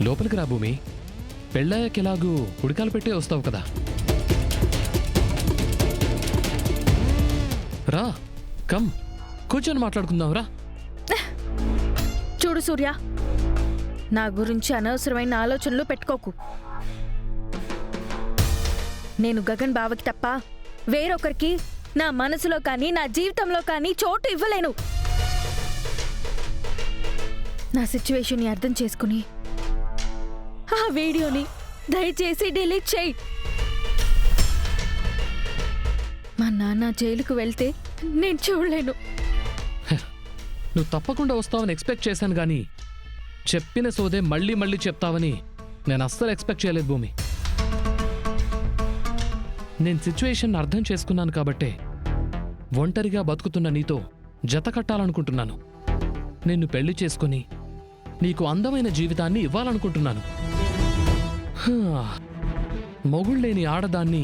లోపలికి రా భూమి. పెళ్ళాయకెలాగూ ఉడికాలు పెట్టే వస్తావు కదా. రా, కమ్, కూర్చొని మాట్లాడుకుందాం రా. చూడు సూర్య, నా గురించి అనవసరమైన ఆలోచనలు పెట్టుకోకు. నేను గగన్ బావకి తప్ప వేరొకరికి నా మనసులో కానీ నా జీవితంలో కానీ చోటు ఇవ్వలేను. నా సిచ్యువేషన్ని అర్థం చేసుకుని ఆ వీడియోని దయచేసి డిలీట్ చేయి. మా నాన్న జైలుకు వెళ్తే నేను చూడలేను. నువ్వు తప్పకుండా వస్తావని ఎక్స్పెక్ట్ చేశాను గానీ చెప్పిన సోదే మళ్ళీ మళ్ళీ చెప్తావని నేను అస్సలు ఎక్స్పెక్ట్ చేయలేదు భూమి. నేను సిచ్యువేషన్ అర్థం చేసుకున్నాను కాబట్టే ఒంటరిగా బతుకుతున్న నీతో జత కట్టాలనుకుంటున్నాను. నిన్ను పెళ్లి చేసుకుని నీకు అందమైన జీవితాన్ని ఇవ్వాలనుకుంటున్నాను. మొగుళ్ళేని ఆడదాన్ని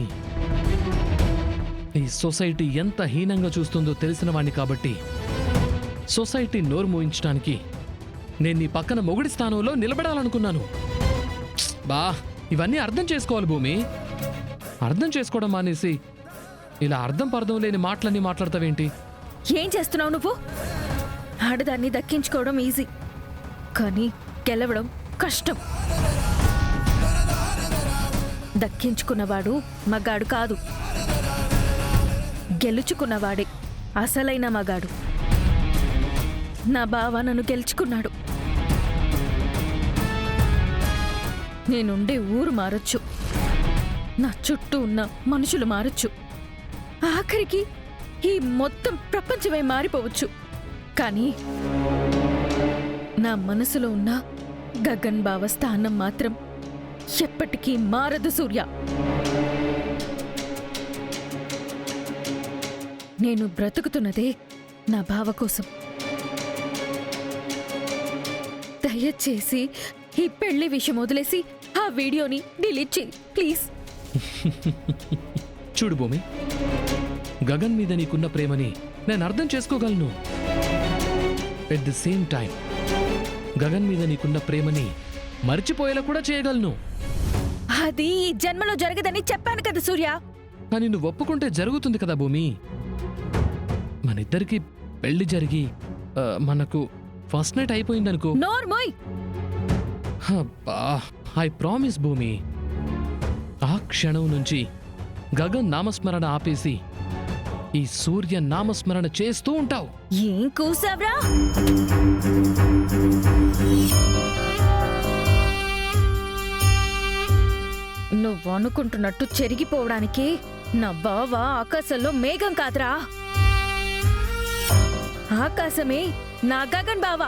ఈ సొసైటీ ఎంత హీనంగా చూస్తుందో తెలిసిన వాణ్ణి కాబట్టి సొసైటీ నోరు మూయించడానికి నేను నీ పక్కన మొగుడి స్థానంలో నిలబడాలనుకున్నాను. బా, ఇవన్నీ అర్థం చేసుకోవాలి భూమి. అర్థం చేసుకోవడం మానేసి ఇలా అర్థం పర్థం లేని మాటలన్నీ మాట్లాడతావేంటి? ఏం చేస్తున్నావు నువ్వు? ఆడదాన్ని దక్కించుకోవడం ఈజీ, కానీ గెలవడం కష్టం. దక్కించుకున్నవాడు మగాడు కాదు, గెలుచుకున్నవాడే అసలైన మగాడు. నా బావ నన్ను గెలుచుకున్నాడు. నేనుండే ఊరు మారొచ్చు, నా చుట్టూ ఉన్న మనుషులు మారొచ్చు, ఆఖరికి ఈ మొత్తం ప్రపంచమే మారిపోవచ్చు. కానీ నా మనసులో ఉన్న గగన్ బావ స్థానం మాత్రం ఎప్పటికీ మారదు సూర్య. నేను బ్రతుకుతున్నదే నా బావ కోసం. దయచేసి ఈ పెళ్లి విషయం వదిలేసి ఆ వీడియోని డిలీట్ చేయి ప్లీజ్. చూడు భూమి, గగన్ మీద నీకున్న ప్రేమని నేను అర్థం చేసుకోగలను. At the same time Gagan మీద నీకున్న ప్రేమని మర్చిపోయేలా కూడా చేయగలను. అది ఈ జన్మలో జరగదని చెప్పాను కదా సూర్య. కానీ నువ్వు ఒప్పుకుంటే జరుగుతుంది కదా భూమి. మనిద్దరికి పెళ్లి జరిగి మనకు ఫస్ట్ నైట్ అయిపోయిందనుకో. నోర్మోయ్. ఐ ప్రామిస్ భూమి, ఆ క్షణం నుంచి గగన్ నామస్మరణ ఆపేసి ఈ సూర్య నామస్మరణ చేస్తూ ఉంటావు. ఏం కూసావ్రా? నువ్వు అనుకుంటున్నట్టు చెరిగిపోవడానికి నా బావ ఆకాశంలో మేఘం కాదురా, ఆకాశమే నా గగన్ బావ.